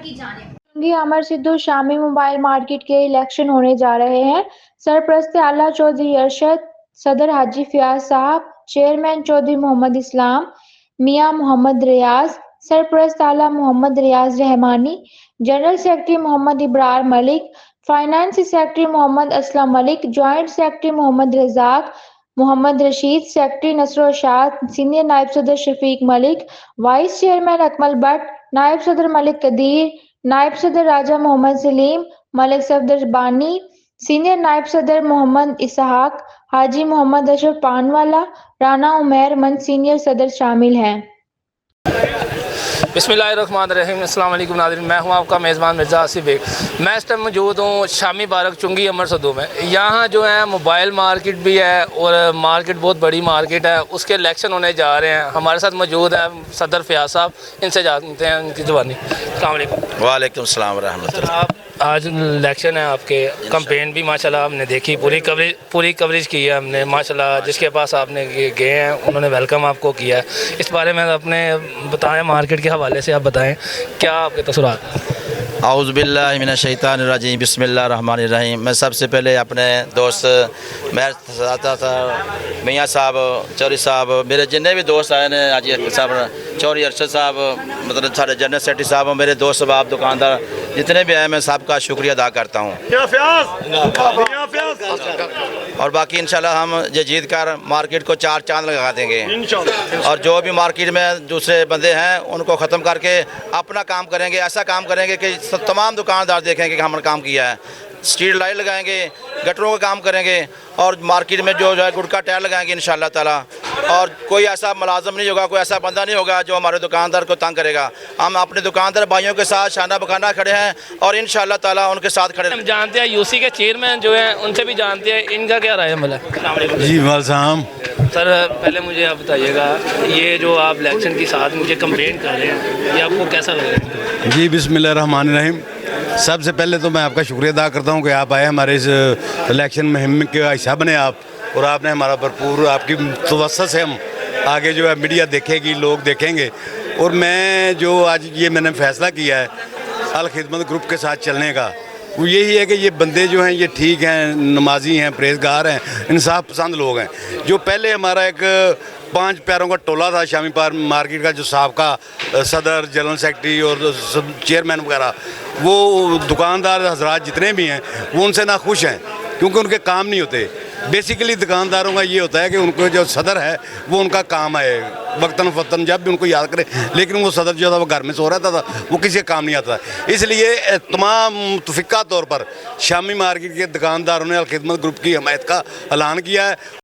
کی جانب امر سدھو شامی موبائل مارکیٹ کے الیکشن ہونے جا رہے ہیں۔ سرپرست اعلیٰ چودھری ارشد، صدر حاجی فیاض صاحب، چیئرمین چودھری محمد اسلام، میاں محمد ریاض، سرپرست اعلیٰ محمد ریاض رحمانی، جنرل سیکرٹری محمد ابرار ملک، فائنانس سیکرٹری محمد اسلم ملک، جوائنٹ سیکرٹری محمد رزاق محمد رشید، سیکرٹری نصر ارشاد، سینئر نائب صدر شفیق ملک، وائس چیئرمین اکمل بٹ، نائب صدر ملک قدیر، نائب صدر راجہ محمد سلیم، ملک صفدر بانی، سینئر نائب صدر محمد اسحاق، حاجی محمد اشرف پانوالا، رانا عمیر مند سینئر صدر شامل ہیں۔ بسم اللہ الرحمن الرحیم۔ السلام علیکم ناظرین، میں ہوں آپ کا میزبان مرزا آصف بیگ۔ میں اس ٹائم موجود ہوں شامی بارک چنگی امر سدھو میں۔ یہاں جو ہے موبائل مارکیٹ بھی ہے اور مارکیٹ بہت بڑی مارکیٹ ہے، اس کے الیکشن ہونے جا رہے ہیں۔ ہمارے ساتھ موجود ہے صدر فیاض صاحب، ان سے جانتے ہیں ان کی زبانی۔ السلام علیکم۔ وعلیکم السلام ورحمۃ اللہ۔ آج الیکشن ہے آپ کے، کمپین بھی ماشاءاللہ آپ نے دیکھی، پوری کوریج کی ہے ہم نے ماشاءاللہ۔ جس کے پاس آپ نے گئے ہیں انہوں نے ویلکم آپ کو کیا ہے۔ اس بارے میں اپنے بتائیں، مارکیٹ کے حوالے سے آپ بتائیں کیا آپ کے تاثرات۔ اعوذ باللہ من الشیطان الرجیم، بسم اللہ الرحمن الرحیم۔ میں سب سے پہلے اپنے دوست میاں صاحب، چوری صاحب، میرے جتنے بھی دوست آئے ہیں، حاجی صاحب، چوری ارشد صاحب، مطلب سارے جنرل سیکرٹری صاحب، میرے دوست صاحب، دکاندار جتنے بھی آئے، میں سب کا شکریہ ادا کرتا ہوں۔ اور باقی انشاءاللہ ہم یہ جیت کر مارکیٹ کو چار چاند لگا دیں گے، اور جو بھی مارکیٹ میں دوسرے بندے ہیں ان کو ختم کر کے اپنا کام کریں گے۔ ایسا کام کریں گے کہ تمام دکاندار دیکھیں گے کہ ہم نے کام کیا ہے۔ اسٹریٹ لائٹ لگائیں گے، گٹروں کا کام کریں گے، اور مارکیٹ میں جو ہے گٹکا ٹائر لگائیں گے انشاءاللہ تعالیٰ۔ اور کوئی ایسا ملازم نہیں ہوگا، کوئی ایسا بندہ نہیں ہوگا جو ہمارے دکاندار کو تنگ کرے گا۔ ہم اپنے دکاندار بھائیوں کے ساتھ شانہ بکانہ کھڑے ہیں، اور انشاءاللہ تعالیٰ ان کے ساتھ کھڑے ہیں۔ ہم جانتے ہیں یو سی کے چیئرمین جو ہیں، ان سے بھی جانتے ہیں، ان کا کیا رائے ہے؟ السلام علیکم جی والسلام۔ سر، پہلے مجھے آپ بتائیے گا، یہ جو آپ الیکشن کے ساتھ مجھے کمپلین کر رہے ہیں، یہ آپ کو کیسا لگ رہا ہے؟ جی بسم اللہ الرحمن الرحیم۔ سب سے پہلے تو میں آپ کا شکریہ ادا کرتا ہوں کہ آپ آئے ہمارے اس الیکشن مہم کے حصہ بنے آپ، اور آپ نے ہمارا بھرپور، آپ کی توسط سے ہم آگے جو ہے میڈیا دیکھے گی، لوگ دیکھیں گے۔ اور میں جو آج یہ میں نے فیصلہ کیا ہے الخدمت گروپ کے ساتھ چلنے کا، وہ یہی ہے کہ یہ بندے جو ہیں یہ ٹھیک ہیں، نمازی ہیں، پرہیزگار ہیں، انصاف پسند لوگ ہیں۔ جو پہلے ہمارا ایک 5 پیاروں کا ٹولہ تھا شامی مارکیٹ کا، جو سابقہ صدر، جنرل سیکرٹری اور چیئرمین وغیرہ، وہ دکاندار حضرات جتنے بھی ہیں وہ ان سے ناخوش ہیں، کیونکہ ان کے کام نہیں ہوتے۔ بیسیکلی دکانداروں کا یہ ہوتا ہے کہ ان کو جو صدر ہے وہ ان کا کام ہے، وقتاً فوقتاً جب بھی ان کو یاد کرے، لیکن وہ صدر جو تھا وہ گھر میں سو رہتا تھا، وہ کسی کا کام نہیں آتا۔ اس لیے تمام متفقہ طور پر شامی مارکیٹ کے دکانداروں نے الخدمت گروپ کی حمایت کا اعلان کیا ہے۔